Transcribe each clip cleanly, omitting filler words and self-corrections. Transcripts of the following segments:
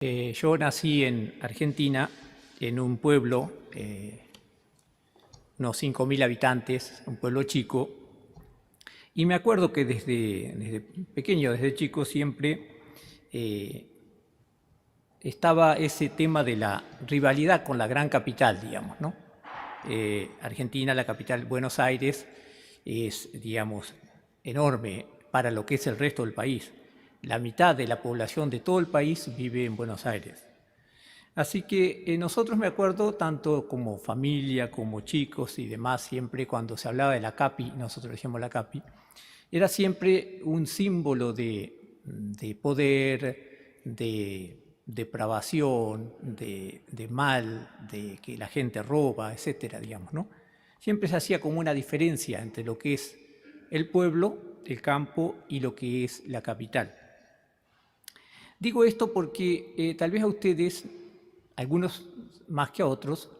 Yo nací en Argentina, en un pueblo, unos 5.000 habitantes, un pueblo chico, y me acuerdo que desde pequeño, desde chico, siempre estaba ese tema de la rivalidad con la gran capital, digamos, ¿no? Argentina, la capital, Buenos Aires, es, digamos, enorme para lo que es el resto del país. La mitad de la población de todo el país vive en Buenos Aires. Así que nosotros, me acuerdo, tanto como familia, como chicos y demás, siempre cuando se hablaba de la CAPI, nosotros decíamos la CAPI, era siempre un símbolo de poder, de depravación, de mal, de que la gente roba, etcétera, digamos, ¿no? Siempre se hacía como una diferencia entre lo que es el pueblo, el campo y lo que es la capital. Digo esto porque tal vez a ustedes, algunos más que a otros,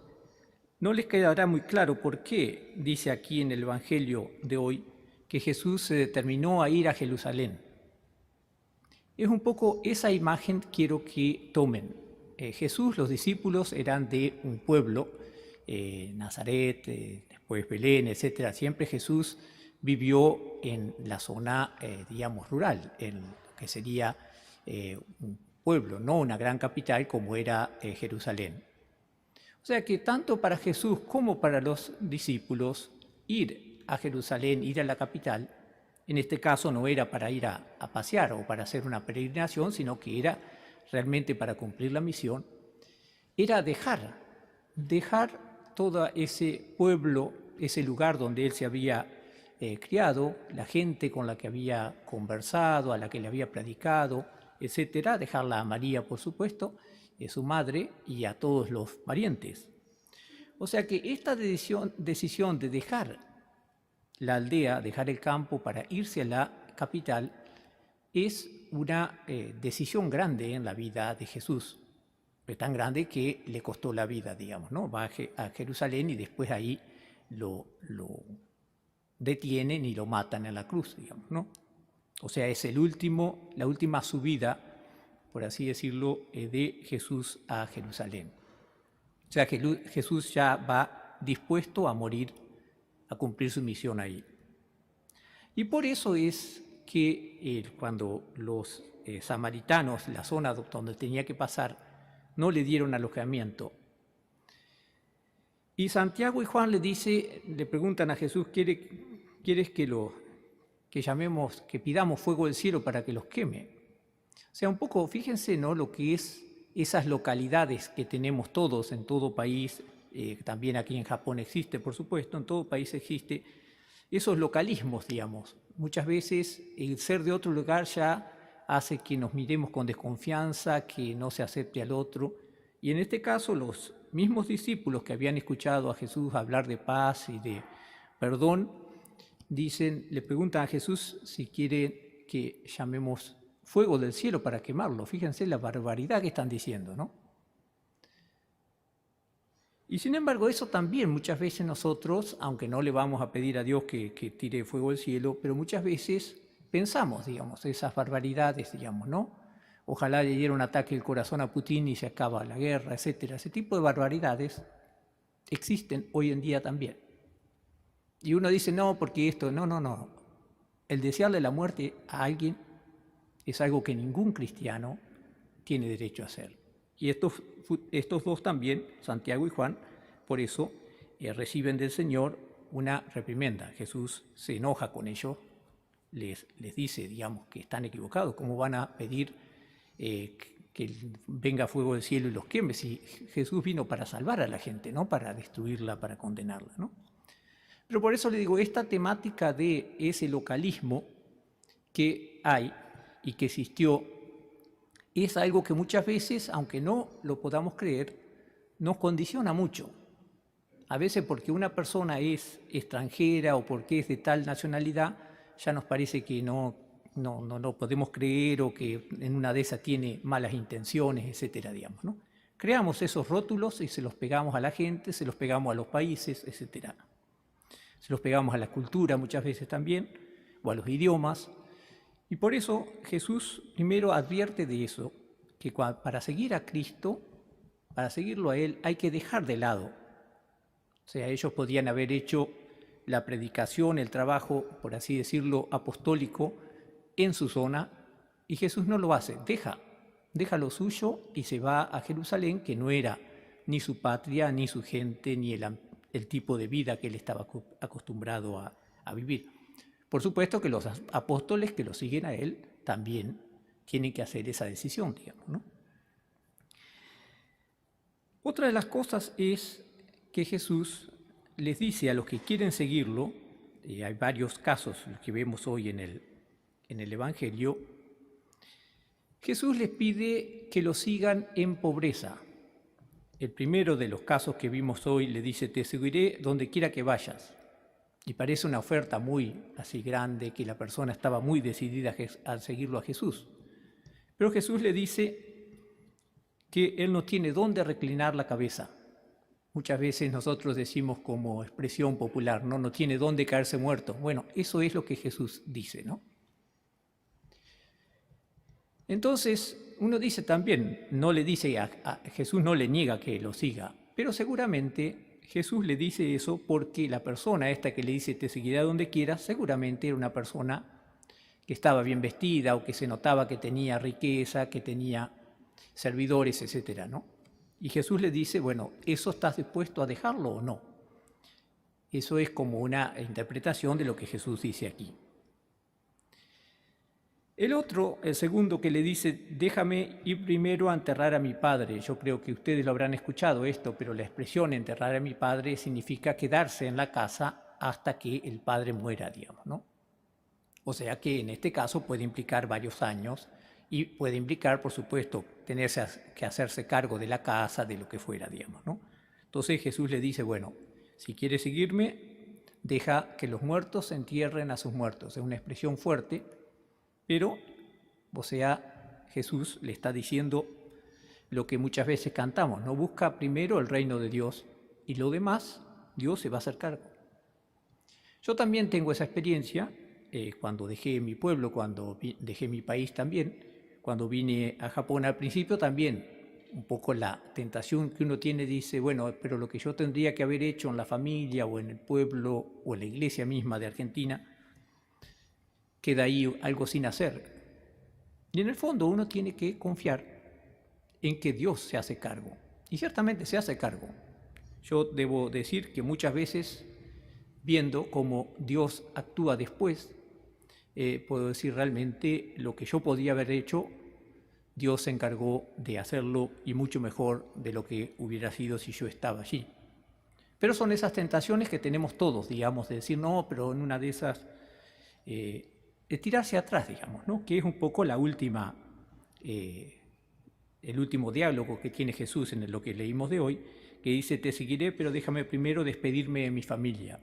no les quedará muy claro por qué dice aquí en el Evangelio de hoy que Jesús se determinó a ir a Jerusalén. Es un poco esa imagen quiero que tomen. Jesús, los discípulos eran de un pueblo, Nazaret, después Belén, etc. Siempre Jesús vivió en la zona, digamos, rural, en lo que sería un pueblo, no una gran capital como era Jerusalén. O sea que tanto para Jesús como para los discípulos, ir a Jerusalén, ir a la capital, en este caso no era para ir a pasear o para hacer una peregrinación, sino que era realmente para cumplir la misión, era dejar todo ese pueblo, ese lugar donde él se había criado, la gente con la que había conversado, a la que le había predicado, etcétera, dejarla a María, por supuesto, su madre, y a todos los parientes. O sea que esta decisión de dejar la aldea, dejar el campo para irse a la capital, es una decisión grande en la vida de Jesús. Es tan grande que le costó la vida, digamos, ¿no? Va a Jerusalén y después ahí lo detienen y lo matan en la cruz, digamos, ¿no? O sea, es la última subida, por así decirlo, de Jesús a Jerusalén. O sea, que Jesús ya va dispuesto a morir, a cumplir su misión ahí. Y por eso es que cuando los samaritanos, la zona donde tenía que pasar, no le dieron alojamiento. Y Santiago y Juan le preguntan a Jesús, ¿quieres que llamemos, que pidamos fuego del cielo para que los queme? O sea, un poco, fíjense, ¿no?, lo que es esas localidades que tenemos todos en todo país, también aquí en Japón existe, por supuesto, en todo país existe, esos localismos, digamos. Muchas veces el ser de otro lugar ya hace que nos miremos con desconfianza, que no se acepte al otro. Y en este caso, los mismos discípulos que habían escuchado a Jesús hablar de paz y de perdón, le preguntan a Jesús si quiere que llamemos fuego del cielo para quemarlo. Fíjense la barbaridad que están diciendo, ¿no? Y sin embargo, eso también muchas veces nosotros, aunque no le vamos a pedir a Dios que tire fuego del cielo, pero muchas veces pensamos, digamos, esas barbaridades, digamos, ¿no? Ojalá le diera un ataque al corazón a Putin y se acaba la guerra, etcétera. Ese tipo de barbaridades existen hoy en día también. Y uno dice, no, porque esto, no. El desearle la muerte a alguien es algo que ningún cristiano tiene derecho a hacer. Y estos dos también, Santiago y Juan, por eso reciben del Señor una reprimenda. Jesús se enoja con ellos, les dice, digamos, que están equivocados. ¿Cómo van a pedir que venga fuego del cielo y los queme? Si Jesús vino para salvar a la gente, no para destruirla, para condenarla, ¿no? Pero por eso le digo, esta temática de ese localismo que hay y que existió es algo que muchas veces, aunque no lo podamos creer, nos condiciona mucho. A veces porque una persona es extranjera o porque es de tal nacionalidad, ya nos parece que no podemos creer o que en una de esas tiene malas intenciones, etcétera, digamos, ¿no? Creamos esos rótulos y se los pegamos a la gente, se los pegamos a los países, etcétera. Se los pegamos a la cultura muchas veces también, o a los idiomas. Y por eso Jesús primero advierte de eso que para seguir a Cristo, para seguirlo a Él, hay que dejar de lado. O sea, ellos podían haber hecho la predicación, el trabajo, por así decirlo, apostólico en su zona, y Jesús no lo hace, deja lo suyo y se va a Jerusalén, que no era ni su patria, ni su gente, ni el tipo de vida que él estaba acostumbrado a vivir. Por supuesto que los apóstoles que lo siguen a él también tienen que hacer esa decisión, digamos, ¿no? Otra de las cosas es que Jesús les dice a los que quieren seguirlo, y hay varios casos que vemos hoy en el Evangelio, Jesús les pide que lo sigan en pobreza. El primero de los casos que vimos hoy le dice, te seguiré donde quiera que vayas. Y parece una oferta muy así grande, que la persona estaba muy decidida a seguirlo a Jesús. Pero Jesús le dice que él no tiene dónde reclinar la cabeza. Muchas veces nosotros decimos como expresión popular, no tiene dónde caerse muerto. Bueno, eso es lo que Jesús dice, ¿no? Entonces, uno dice también, no le dice a Jesús no le niega que lo siga, pero seguramente Jesús le dice eso porque la persona esta que le dice te seguirá donde quieras, seguramente era una persona que estaba bien vestida o que se notaba que tenía riqueza, que tenía servidores, etcétera, ¿no? Y Jesús le dice, bueno, ¿eso estás dispuesto a dejarlo o no? Eso es como una interpretación de lo que Jesús dice aquí. El segundo que le dice, déjame ir primero a enterrar a mi padre. Yo creo que ustedes lo habrán escuchado esto, pero la expresión enterrar a mi padre significa quedarse en la casa hasta que el padre muera, digamos, ¿no? O sea que en este caso puede implicar varios años y puede implicar, por supuesto, tener que hacerse cargo de la casa, de lo que fuera, digamos, ¿no? Entonces Jesús le dice, bueno, si quieres seguirme, deja que los muertos entierren a sus muertos. Es una expresión fuerte, pero, o sea, Jesús le está diciendo lo que muchas veces cantamos, ¿no? Busca primero el reino de Dios y lo demás, Dios se va a hacer cargo. Yo también tengo esa experiencia cuando dejé mi pueblo, cuando dejé mi país también, cuando vine a Japón al principio también, un poco la tentación que uno tiene dice, bueno, pero lo que yo tendría que haber hecho en la familia o en el pueblo o en la iglesia misma de Argentina, queda ahí algo sin hacer. Y en el fondo uno tiene que confiar en que Dios se hace cargo. Y ciertamente se hace cargo. Yo debo decir que muchas veces, viendo cómo Dios actúa después, puedo decir realmente lo que yo podía haber hecho, Dios se encargó de hacerlo y mucho mejor de lo que hubiera sido si yo estaba allí. Pero son esas tentaciones que tenemos todos, digamos, de decir, no, pero en una de esas... de tirarse atrás, digamos, ¿no? Que es un poco el último diálogo que tiene Jesús en lo que leímos de hoy, que dice, te seguiré, pero déjame primero despedirme de mi familia.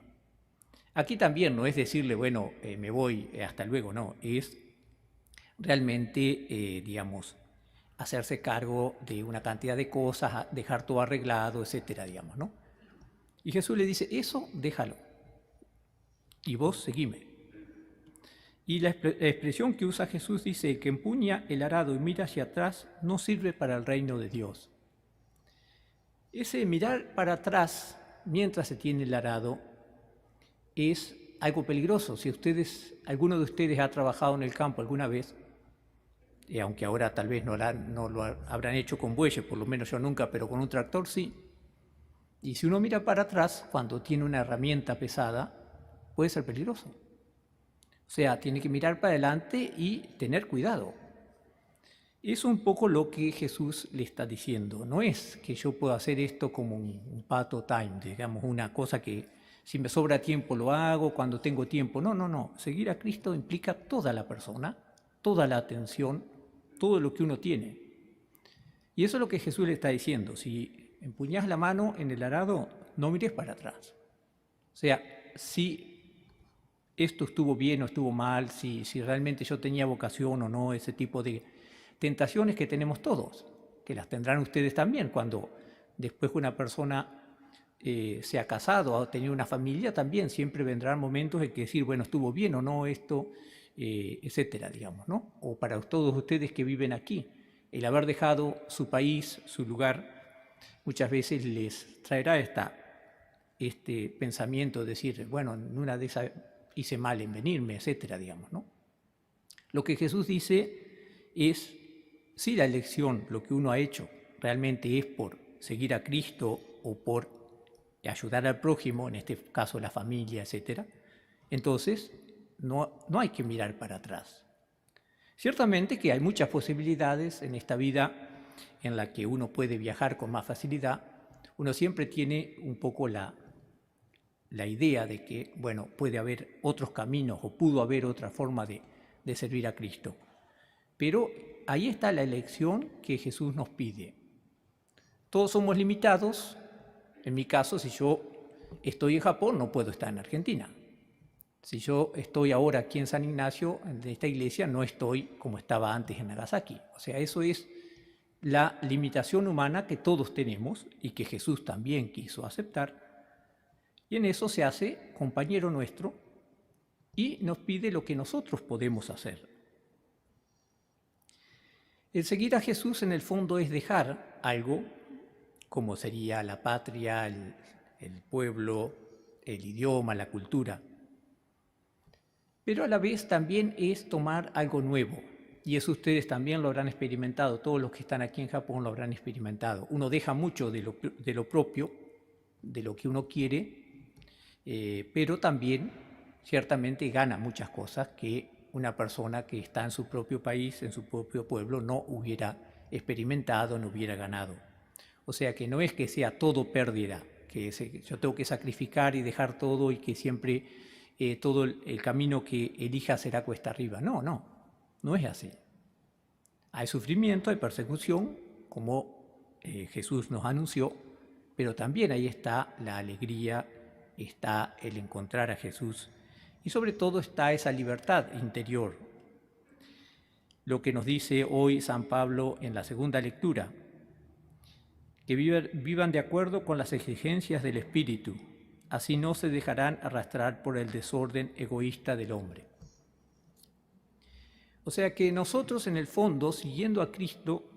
Aquí también no es decirle, bueno, me voy, hasta luego, no, es realmente, digamos, hacerse cargo de una cantidad de cosas, dejar todo arreglado, etcétera, digamos, ¿no? Y Jesús le dice, eso déjalo, y vos seguime. Y la expresión que usa Jesús dice que empuña el arado y mira hacia atrás no sirve para el reino de Dios. Ese mirar para atrás mientras se tiene el arado es algo peligroso. Si alguno de ustedes ha trabajado en el campo alguna vez, aunque ahora tal vez no lo habrán hecho con bueyes, por lo menos yo nunca, pero con un tractor sí. Y si uno mira para atrás cuando tiene una herramienta pesada, puede ser peligroso. O sea, tiene que mirar para adelante y tener cuidado. Es un poco lo que Jesús le está diciendo. No es que yo pueda hacer esto como un pato time, digamos, una cosa que si me sobra tiempo lo hago, cuando tengo tiempo. No. Seguir a Cristo implica toda la persona, toda la atención, todo lo que uno tiene. Y eso es lo que Jesús le está diciendo. Si empuñas la mano en el arado, no mires para atrás. O sea, si esto estuvo bien o estuvo mal, si realmente yo tenía vocación o no, ese tipo de tentaciones que tenemos todos, que las tendrán ustedes también cuando después que una persona se ha casado o ha tenido una familia, también siempre vendrán momentos en que decir, bueno, estuvo bien o no esto, etcétera, digamos, ¿no? O para todos ustedes que viven aquí, el haber dejado su país, su lugar, muchas veces les traerá este pensamiento de decir, bueno, en una de esas hice mal en venirme, etcétera, digamos, ¿no? Lo que Jesús dice es, si la elección, lo que uno ha hecho, realmente es por seguir a Cristo o por ayudar al prójimo, en este caso la familia, etcétera, entonces no hay que mirar para atrás. Ciertamente que hay muchas posibilidades en esta vida en la que uno puede viajar con más facilidad. Uno siempre tiene un poco la idea de que, bueno, puede haber otros caminos o pudo haber otra forma de servir a Cristo. Pero ahí está la elección que Jesús nos pide. Todos somos limitados. En mi caso, si yo estoy en Japón, no puedo estar en Argentina. Si yo estoy ahora aquí en San Ignacio, de esta iglesia, no estoy como estaba antes en Nagasaki. O sea, eso es la limitación humana que todos tenemos y que Jesús también quiso aceptar. Y en eso se hace compañero nuestro y nos pide lo que nosotros podemos hacer. El seguir a Jesús en el fondo es dejar algo, como sería la patria, el pueblo, el idioma, la cultura. Pero a la vez también es tomar algo nuevo. Y eso ustedes también lo habrán experimentado, todos los que están aquí en Japón lo habrán experimentado. Uno deja mucho de lo propio, de lo que uno quiere, pero también ciertamente gana muchas cosas que una persona que está en su propio país, en su propio pueblo, no hubiera experimentado, no hubiera ganado. O sea que no es que sea todo pérdida, que yo tengo que sacrificar y dejar todo y que siempre todo el camino que elija será cuesta arriba. No es así. Hay sufrimiento, hay persecución, como Jesús nos anunció, pero también ahí está la alegría, está el encontrar a Jesús y sobre todo está esa libertad interior. Lo que nos dice hoy San Pablo en la segunda lectura, que vivan de acuerdo con las exigencias del Espíritu, así no se dejarán arrastrar por el desorden egoísta del hombre. O sea que nosotros en el fondo, siguiendo a Cristo,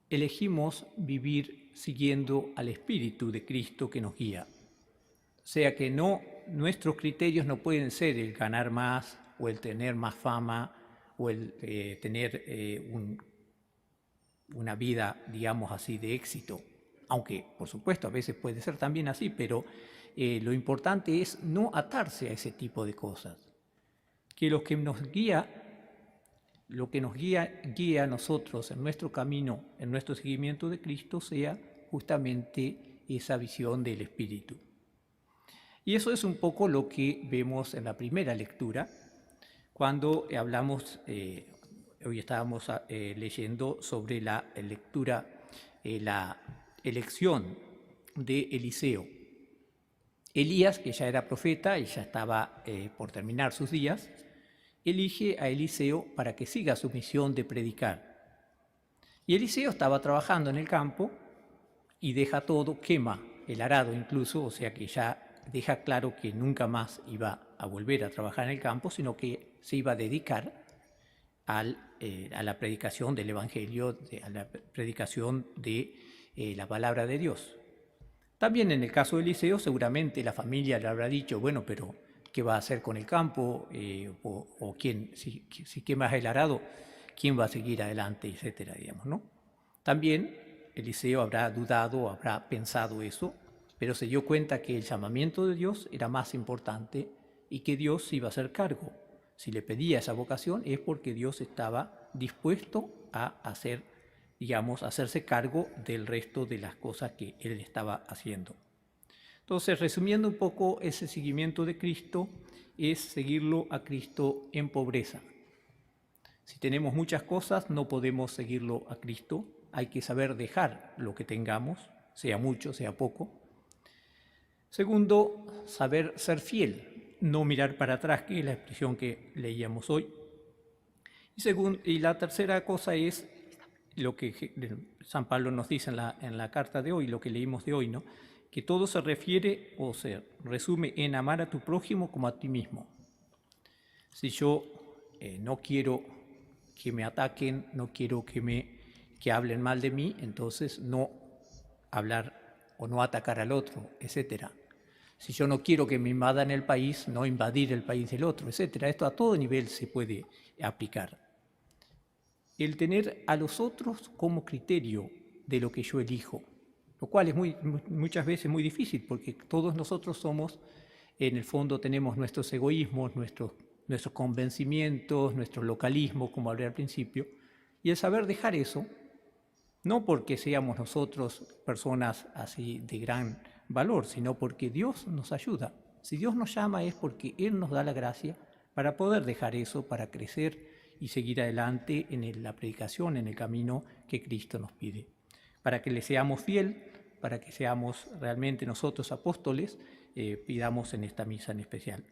elegimos vivir siguiendo al Espíritu de Cristo que nos guía. O sea que nuestros criterios no pueden ser el ganar más o el tener más fama o el tener una vida, digamos así, de éxito. Aunque, por supuesto, a veces puede ser también así, pero lo importante es no atarse a ese tipo de cosas. Que lo que nos guía a nosotros en nuestro camino, en nuestro seguimiento de Cristo, sea justamente esa visión del Espíritu. Y eso es un poco lo que vemos en la primera lectura, cuando hablamos, hoy estábamos leyendo sobre la lectura, la elección de Eliseo. Elías, que ya era profeta y ya estaba por terminar sus días, elige a Eliseo para que siga su misión de predicar. Y Eliseo estaba trabajando en el campo y deja todo, quema el arado incluso, o sea que ya deja claro que nunca más iba a volver a trabajar en el campo, sino que se iba a dedicar a la predicación del Evangelio, a la predicación de la palabra de Dios. También en el caso de Eliseo, seguramente la familia le habrá dicho, bueno, pero ¿qué va a hacer con el campo? O quién, si quemas el arado, ¿quién va a seguir adelante? Etcétera, digamos, ¿no? También Eliseo habrá dudado, habrá pensado eso, pero se dio cuenta que el llamamiento de Dios era más importante y que Dios iba a hacer cargo. Si le pedía esa vocación es porque Dios estaba dispuesto a hacerse cargo del resto de las cosas que él estaba haciendo. Entonces, resumiendo un poco, ese seguimiento de Cristo es seguirlo a Cristo en pobreza. Si tenemos muchas cosas, no podemos seguirlo a Cristo. Hay que saber dejar lo que tengamos, sea mucho, sea poco. Segundo, saber ser fiel, no mirar para atrás, que es la expresión que leíamos hoy. Y la tercera cosa es lo que San Pablo nos dice en la carta de hoy, lo que leímos de hoy, ¿no? Que todo se refiere o se resume en amar a tu prójimo como a ti mismo. Si yo no quiero que me ataquen, no quiero que me que hablen mal de mí, entonces no hablar o no atacar al otro, etcétera. Si yo no quiero que me invadan el país, no invadir el país del otro, etcétera. Esto a todo nivel se puede aplicar. El tener a los otros como criterio de lo que yo elijo, lo cual es muchas veces muy difícil, porque todos nosotros somos, en el fondo tenemos nuestros egoísmos, nuestros convencimientos, nuestros localismos, como hablé al principio, y el saber dejar eso, no porque seamos nosotros personas así de gran valor, sino porque Dios nos ayuda. Si Dios nos llama es porque Él nos da la gracia para poder dejar eso, para crecer y seguir adelante en la predicación, en el camino que Cristo nos pide. Para que le seamos fiel, para que seamos realmente nosotros apóstoles, pidamos en esta misa en especial.